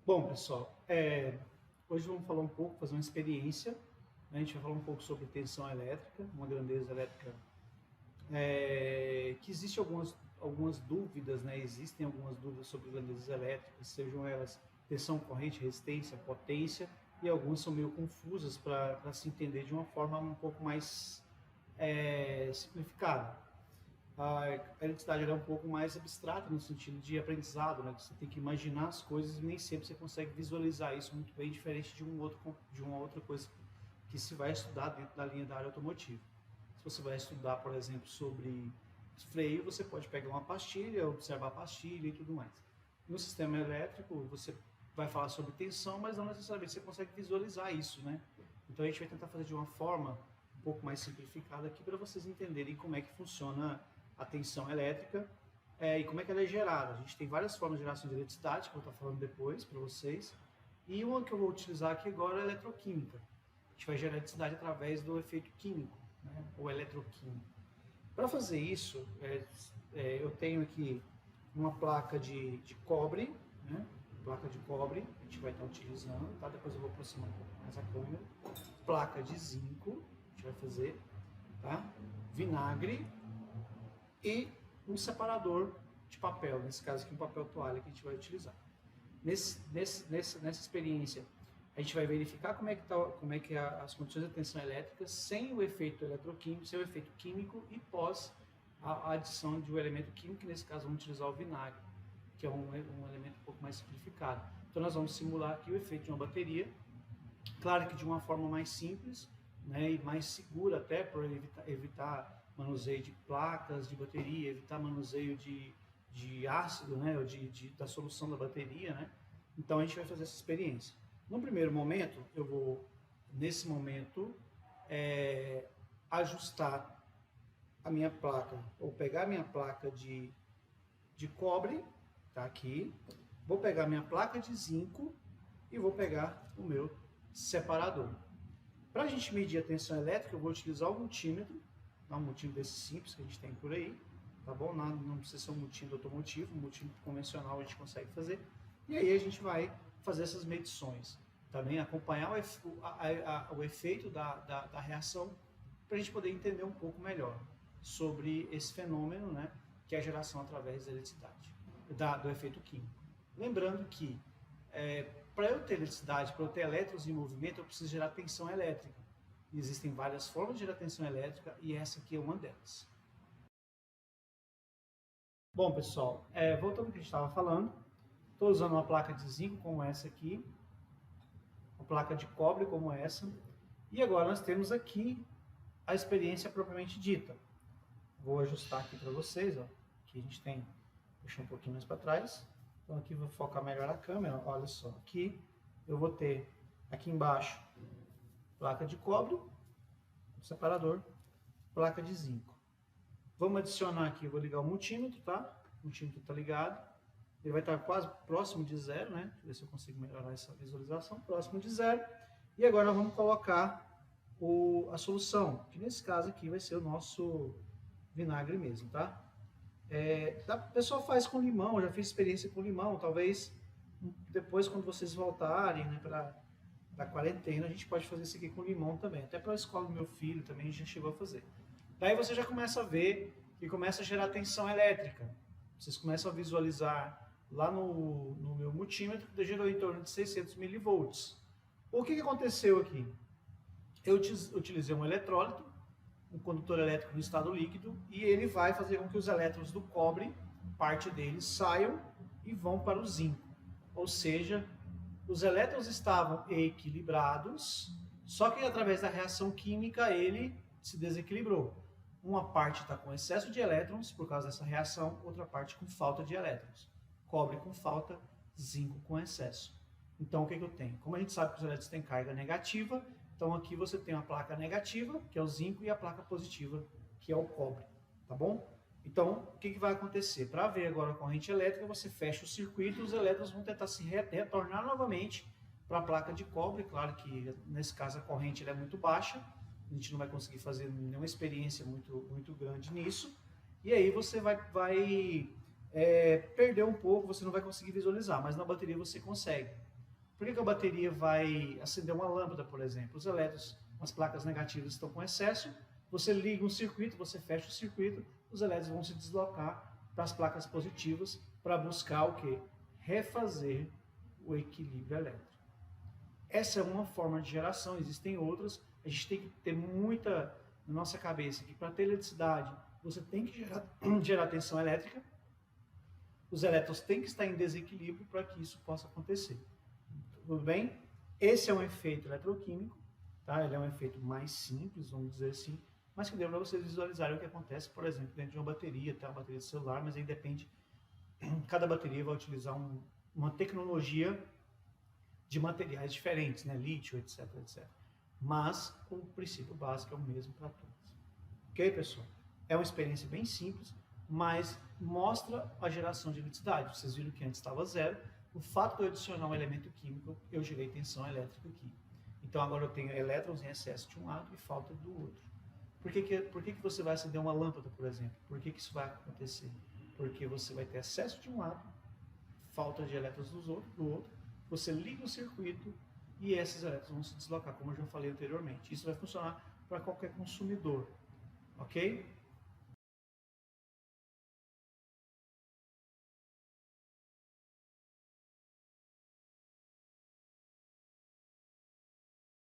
Bom, pessoal, hoje vamos falar um pouco, fazer uma experiência, né? A gente vai falar um pouco sobre tensão elétrica, uma grandeza elétrica, que existe algumas dúvidas, né? Existem algumas dúvidas sobre grandezas elétricas, sejam elas tensão, corrente, resistência, potência, e algumas são meio confusas para se entender de uma forma um pouco mais simplificada. A eletricidade é um pouco mais abstrata no sentido de aprendizado, né? Você tem que imaginar as coisas e nem sempre você consegue visualizar isso muito bem, diferente de uma outra coisa que se vai estudar dentro da linha da área automotiva. Se você vai estudar, por exemplo, sobre freio, você pode pegar uma pastilha, observar a pastilha e tudo mais. No sistema elétrico, você vai falar sobre tensão, mas não necessariamente você consegue visualizar isso, né? Então a gente vai tentar fazer de uma forma um pouco mais simplificada aqui para vocês entenderem como é que funciona a tensão elétrica e como é que ela é gerada. A gente tem várias formas de geração de eletricidade, que eu vou estar falando depois para vocês. E uma que eu vou utilizar aqui agora é a eletroquímica. A gente vai gerar eletricidade através do efeito químico, né, ou eletroquímico. Para fazer isso, eu tenho aqui uma placa de cobre, né, placa de cobre, a gente vai estar utilizando, tá? Depois eu vou aproximar um pouco mais a câmera. Placa de zinco, a gente vai fazer, tá? Vinagre, e um separador de papel, nesse caso aqui um papel toalha que a gente vai utilizar. Nessa experiência, a gente vai verificar como é que as condições de tensão elétrica sem o efeito eletroquímico, sem o efeito químico e pós a adição de um elemento químico, que nesse caso vamos utilizar o vinagre, que é um elemento um pouco mais simplificado. Então nós vamos simular aqui o efeito de uma bateria, claro que de uma forma mais simples, né, e mais segura até, para evitar manuseio de placas de bateria, evitar manuseio de ácido, né, ou da solução da bateria, né? Então a gente vai fazer essa experiência. No primeiro momento, eu vou, nesse momento, ajustar a minha placa, ou pegar a minha placa de cobre, tá aqui, vou pegar a minha placa de zinco e vou pegar o meu separador. Para a gente medir a tensão elétrica, eu vou utilizar o multímetro, tá? Um multímetro desse simples que a gente tem por aí, tá bom? Não precisa ser um multímetro automotivo, um multímetro convencional a gente consegue fazer. E aí a gente vai fazer essas medições. Também acompanhar o efeito da reação para a gente poder entender um pouco melhor sobre esse fenômeno, né, que é a geração através da eletricidade, do efeito químico. Lembrando que para eu ter eletricidade, para eu ter elétrons em movimento, eu preciso gerar tensão elétrica. E existem várias formas de gerar tensão elétrica e essa aqui é uma delas. Bom, pessoal, voltando ao que a gente estava falando, estou usando uma placa de zinco como essa aqui, uma placa de cobre como essa, e agora nós temos aqui a experiência propriamente dita. Vou ajustar aqui para vocês, ó. Aqui a gente tem, puxar um pouquinho mais para trás. Então aqui vou focar melhor a câmera, olha só, aqui eu vou ter aqui embaixo placa de cobre, separador, placa de zinco. Vamos adicionar aqui, eu vou ligar o multímetro, tá? O multímetro está ligado, ele vai estar quase próximo de zero, né? Deixa eu ver se eu consigo melhorar essa visualização, próximo de zero. E agora nós vamos colocar a solução, que nesse caso aqui vai ser o nosso vinagre mesmo, tá? O pessoal faz com limão, eu já fiz experiência com limão, talvez depois quando vocês voltarem, né, da quarentena, a gente pode fazer isso aqui com limão também, até para a escola do meu filho também a gente já chegou a fazer. Daí você já começa a ver que começa a gerar tensão elétrica, vocês começam a visualizar lá no meu multímetro que gerou em torno de 600 milivolts. O que aconteceu aqui? Eu utilizei um eletrólito, um condutor elétrico no estado líquido, e ele vai fazer com que os elétrons do cobre, parte deles, saiam e vão para o zinco. Ou seja, os elétrons estavam equilibrados, só que através da reação química ele se desequilibrou. Uma parte está com excesso de elétrons por causa dessa reação, outra parte com falta de elétrons. Cobre com falta, zinco com excesso. Então o que eu tenho? Como a gente sabe que os elétrons têm carga negativa, então aqui você tem a placa negativa, que é o zinco, e a placa positiva, que é o cobre, tá bom? Então, o que vai acontecer? Para ver agora a corrente elétrica, você fecha o circuito e os elétrons vão tentar se retornar novamente para a placa de cobre. Claro que, nesse caso, a corrente é muito baixa, a gente não vai conseguir fazer nenhuma experiência muito grande nisso, e aí você vai perder um pouco, você não vai conseguir visualizar, mas na bateria você consegue. Por que a bateria vai acender uma lâmpada, por exemplo? Os elétrons, as placas negativas estão com excesso, você liga um circuito, você fecha o circuito, os elétrons vão se deslocar para as placas positivas para buscar o quê? Refazer o equilíbrio elétrico. Essa é uma forma de geração, existem outras. A gente tem que ter muita na nossa cabeça que para ter eletricidade você tem que gerar tensão elétrica, os elétrons têm que estar em desequilíbrio para que isso possa acontecer. Tudo bem? Esse é um efeito eletroquímico, tá? Ele é um efeito mais simples, vamos dizer assim, mas que deu para vocês visualizarem o que acontece, por exemplo, dentro de uma bateria, tá? Uma bateria de celular, mas aí depende, cada bateria vai utilizar uma tecnologia de materiais diferentes, né? Lítio, etc, etc. Mas o princípio básico é o mesmo para todos. Ok, pessoal? É uma experiência bem simples, mas mostra a geração de eletricidade. Vocês viram que antes estava zero. O fato de eu adicionar um elemento químico, eu gerei tensão elétrica aqui. Então agora eu tenho elétrons em excesso de um lado e falta do outro. Por que você vai acender uma lâmpada, por exemplo? Por que isso vai acontecer? Porque você vai ter excesso de um lado, falta de elétrons do outro, você liga o circuito e esses elétrons vão se deslocar, como eu já falei anteriormente. Isso vai funcionar para qualquer consumidor, ok?